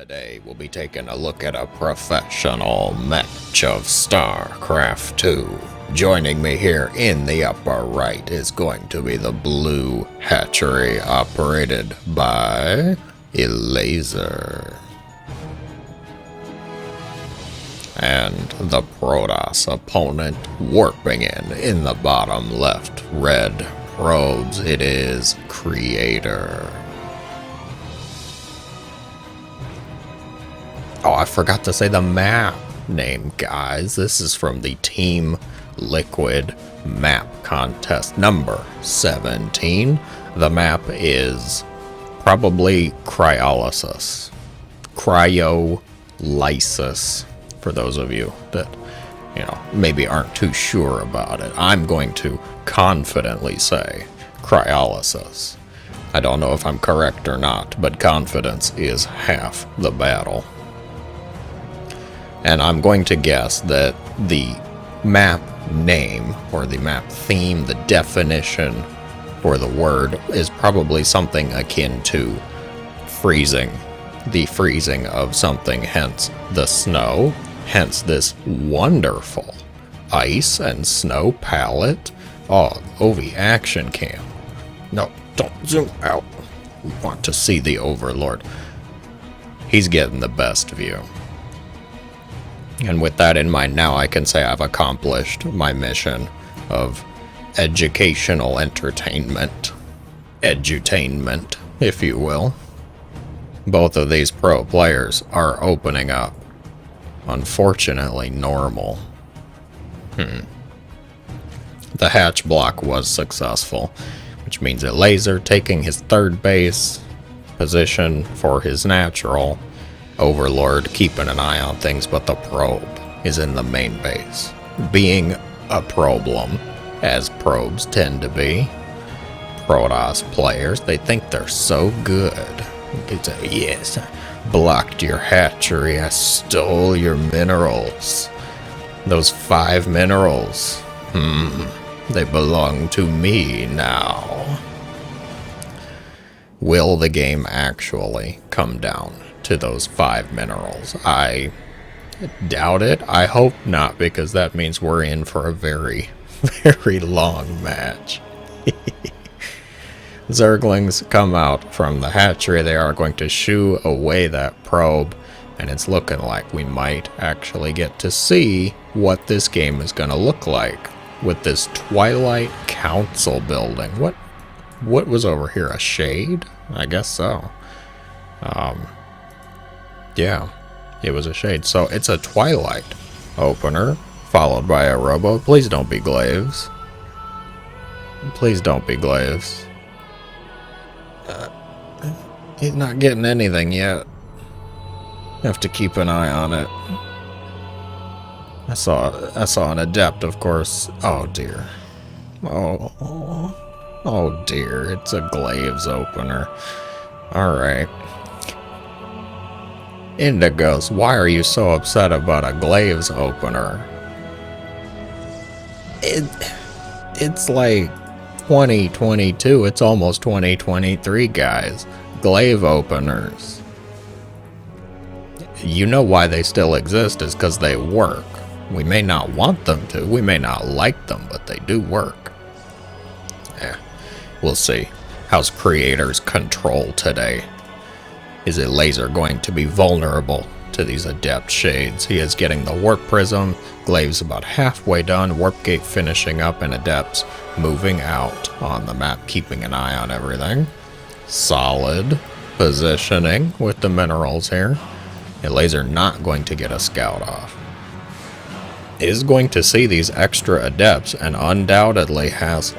Today we'll be taking a look at a professional match of StarCraft 2. Joining me here in the upper right is going to be the blue hatchery operated by Elazer. And the Protoss opponent warping in the bottom left red probes, it is Creator. Oh, I forgot to say the map name, guys. This is from the Team Liquid map contest number 17. The map is probably Cryolysis. Cryolysis, for those of you that, maybe aren't too sure about it. I'm going to confidently say Cryolysis. I don't know if I'm correct or not, but confidence is half the battle. And I'm going to guess that the map name, or the map theme, the definition for the word, is probably something akin to freezing. The freezing of something, hence the snow, hence this wonderful ice and snow palette. Oh, OV action cam. No, don't zoom out. We want to see the Overlord. He's getting the best view. And with that in mind, now I can say I've accomplished my mission of educational entertainment. Edutainment, if you will. Both of these pro players are opening up. Unfortunately, normal. The hatch block was successful, which means Elazer taking his third base position for his natural. Overlord keeping an eye on things, but the probe is in the main base, being a problem, as probes tend to be. Protoss players, they think they're so good. It's a, yes, I blocked your hatchery, I stole your minerals. Those 5 minerals, they belong to me now. Will the game actually come down to those 5 minerals? I doubt it. I hope not, because that means we're in for a very, very long match. Zerglings come out from the hatchery. They are going to shoo away that probe, and it's looking like we might actually get to see what this game is going to look like with this Twilight Council building. What was over here? A shade? I guess so. Yeah, it was a shade. So it's a Twilight opener, followed by a robo. Please don't be Glaives. Please don't be Glaives. He's not getting anything yet. Have to keep an eye on it. I saw an Adept, of course. Oh dear. Oh dear, it's a Glaives opener. Alright. Indigos, why are you so upset about a Glaives opener? It's like 2022, it's almost 2023, guys. Glaive openers. You know why they still exist is because they work. We may not want them to, we may not like them, but they do work. Yeah, we'll see. How's Creator's control today? Is Elazer going to be vulnerable to these Adept shades? He is getting the Warp Prism, Glaives about halfway done, Warp Gate finishing up, and Adepts moving out on the map, keeping an eye on everything. Solid positioning with the minerals here. Elazer not going to get a scout off. Is going to see these extra Adepts, and undoubtedly has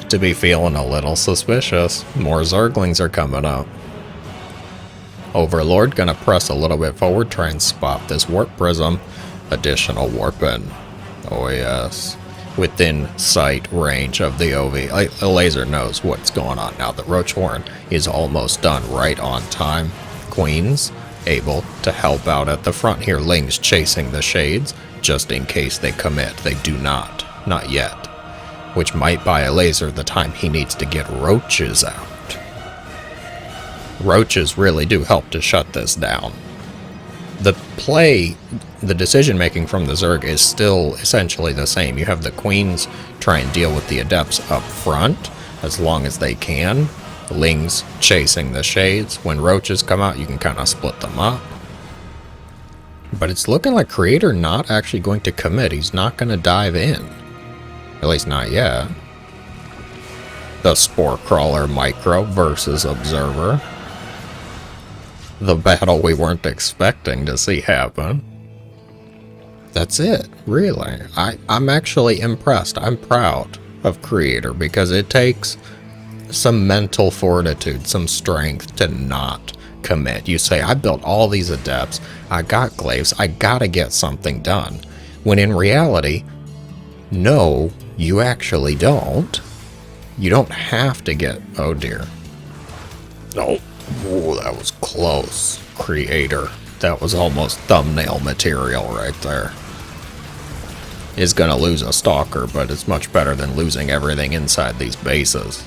to be feeling a little suspicious. More Zerglings are coming up. Overlord gonna press a little bit forward, try and spot this Warp Prism. Additional warping. Oh yes. Within sight range of the OV. Elazer knows what's going on now. The Roach Horn is almost done, right on time. Queens able to help out at the front here. Ling's chasing the shades just in case they commit. They do not. Not yet. Which might buy Elazer the time he needs to get roaches out. Roaches really do help to shut this down. The decision making from the Zerg is still essentially the same. You have the queens try and deal with the adepts up front as long as they can. The lings chasing the shades. When roaches come out, you can kind of split them up. But it's looking like Creator not actually going to commit. He's not going to dive in. At least not yet. The Spore Crawler Micro versus Observer. The battle we weren't expecting to see happen. That's it, really. I'm actually impressed. I'm proud of Creator because it takes some mental fortitude, some strength to not commit. You say, I built all these adepts, I got glaives, I gotta get something done. When in reality, no, you actually don't. You don't have to get... Oh dear. Oh, that was close. Creator. That was almost thumbnail material right there. Is gonna lose a stalker, but it's much better than losing everything inside these bases.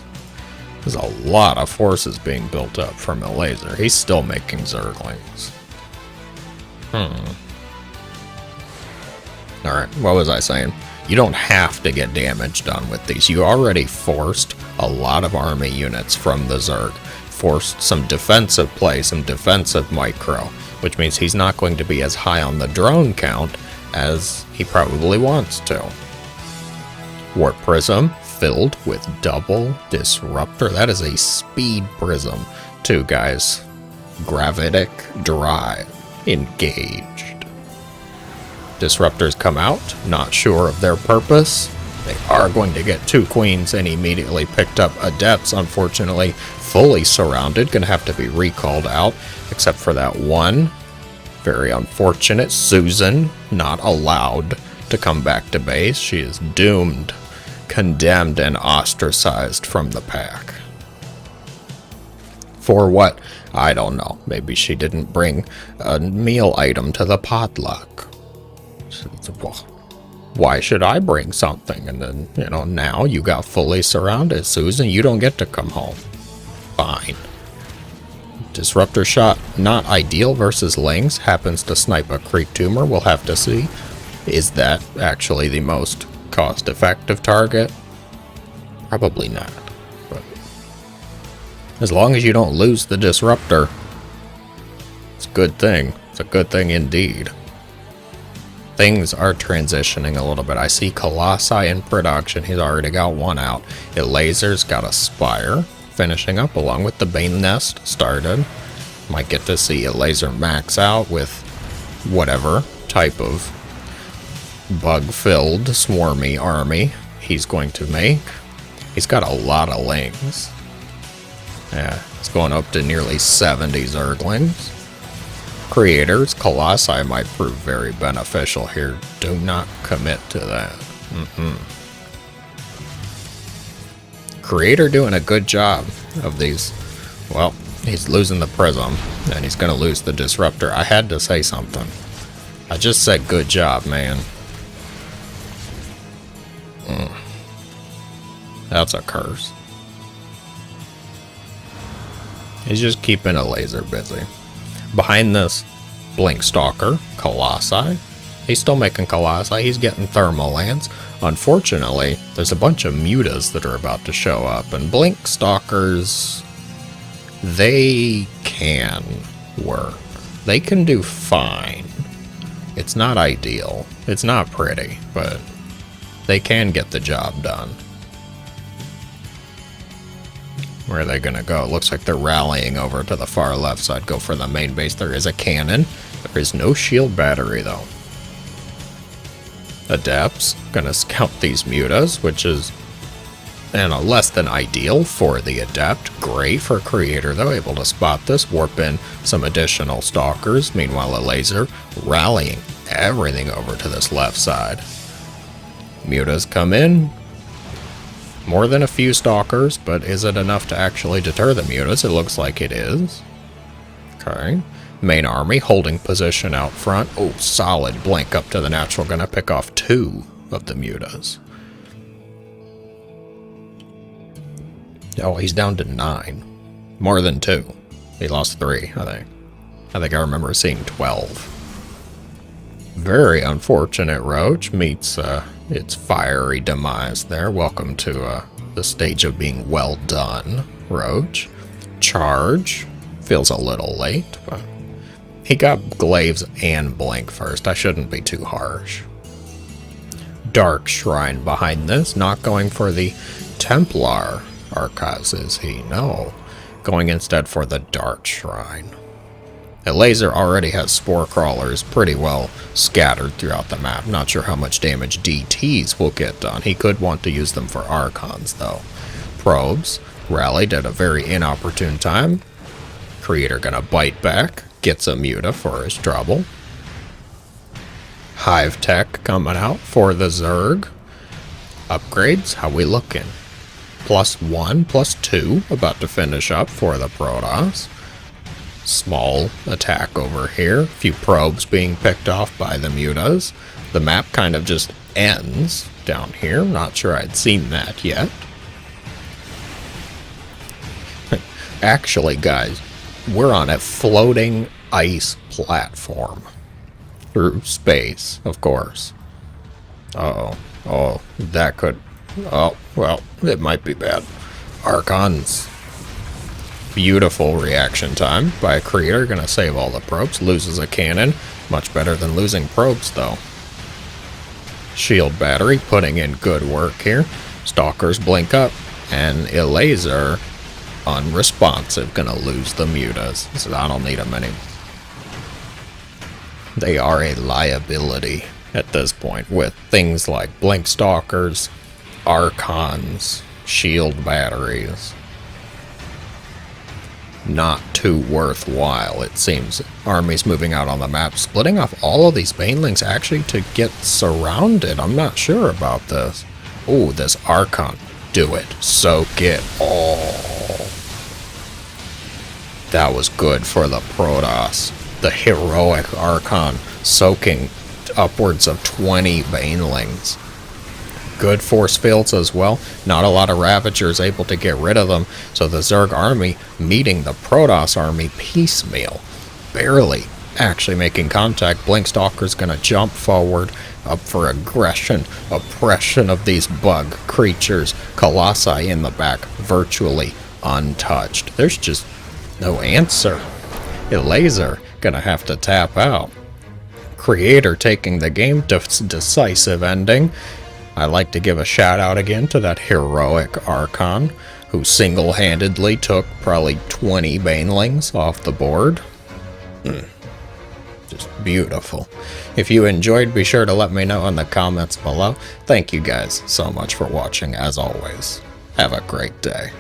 There's a lot of forces being built up from Elazer. He's still making Zerglings. Alright, what was I saying? You don't have to get damage done with these. You already forced a lot of army units from the Zerg. Forced some defensive play, some defensive micro, which means he's not going to be as high on the drone count as he probably wants to. Warp Prism filled with double Disruptor. That is a speed prism too, guys. Gravitic Drive engaged. Disruptors come out, not sure of their purpose. They are going to get 2 queens and immediately picked up adepts, unfortunately fully surrounded, gonna have to be recalled out, except for that one. Very unfortunate. Susan not allowed to come back to base. She is doomed, condemned, and ostracized from the pack. For what? I don't know. Maybe she didn't bring a meal item to the potluck. Why should I bring something? And then, now you got fully surrounded. Susan, you don't get to come home. Fine. Disruptor shot, not ideal versus Lings. Happens to snipe a Creep Tumor. We'll have to see. Is that actually the most cost-effective target? Probably not. But as long as you don't lose the Disruptor, it's a good thing. It's a good thing indeed. Things are transitioning a little bit. I see Colossi in production. He's already got one out. Elazer's got a Spire finishing up along with the Bane Nest started. Might get to see Elazer max out with whatever type of bug-filled swarmy army he's going to make. He's got a lot of Lings. Yeah, it's going up to nearly 70 Zerglings. Creators, Colossi might prove very beneficial here. Do not commit to that. Creator doing a good job of these. Well, he's losing the Prism, and he's going to lose the Disruptor. I had to say something. I just said good job, man. That's a curse. He's just keeping Elazer busy. Behind this, Blink Stalker, Colossi. He's still making Colossi. He's getting Thermal Lance. Unfortunately, there's a bunch of Mutas that are about to show up. And Blink Stalkers, they can work. They can do fine. It's not ideal. It's not pretty, but they can get the job done. Where are they going to go? It looks like they're rallying over to the far left side. Go for the main base. There is a cannon. There is no shield battery, though. Adepts. Going to scout these Mutas, which is less than ideal for the Adept. Great for Creator, though. Able to spot this. Warp in some additional Stalkers. Meanwhile, Elazer rallying everything over to this left side. Mutas come in. More than a few Stalkers, but is it enough to actually deter the Mutas? It looks like it is. Okay. Main army holding position out front. Oh, solid blink up to the natural. Gonna pick off 2 of the Mutas. Oh, he's down to 9. More than 2. He lost 3, I think. I think I remember seeing 12. Very unfortunate Roach meets its fiery demise there. Welcome to the stage of being well done, Roach. Charge. Feels a little late, but he got Glaives and Blink first. I shouldn't be too harsh. Dark Shrine behind this. Not going for the Templar Archives, is he? No. Going instead for the Dark Shrine. Elazer already has Spore Crawlers pretty well scattered throughout the map. Not sure how much damage DTs will get done. He could want to use them for Archons, though. Probes rallied at a very inopportune time. Creator gonna bite back. Gets a Muta for his trouble. Hive Tech coming out for the Zerg. Upgrades, how we looking? +1, +2, about to finish up for the Protoss. Small attack over here. A few probes being picked off by the Mutas. The map kind of just ends down here. Not sure I'd seen that yet. Actually, guys, we're on a floating ice platform. Through space, of course. Uh-oh. Oh, that could... Oh, well, it might be bad. Archons. Beautiful reaction time by a creator. Gonna save all the probes. Loses a cannon. Much better than losing probes, though. Shield battery putting in good work here. Stalkers blink up. And Elazer unresponsive. Gonna lose the Mutas. So I don't need them anymore. They are a liability at this point with things like blink stalkers, Archons, shield batteries. Not too worthwhile, it seems. Armies moving out on the map, splitting off all of these Banelings actually to get surrounded. I'm not sure about this. Oh, this Archon. Do it. Soak it all. That was good for the Protoss. The heroic Archon soaking upwards of 20 Banelings. Good force fields as well. Not a lot of Ravagers able to get rid of them. So the Zerg army meeting the Protoss army piecemeal. Barely actually making contact. Blink Stalker's gonna jump forward up for aggression. Oppression of these bug creatures. Colossi in the back. Virtually untouched. There's just no answer. Elazer gonna have to tap out. Creator taking the game to decisive ending. I like to give a shout out again to that heroic Archon who single-handedly took probably 20 Banelings off the board. Just beautiful. If you enjoyed, be sure to let me know in the comments below. Thank you guys so much for watching as always. Have a great day.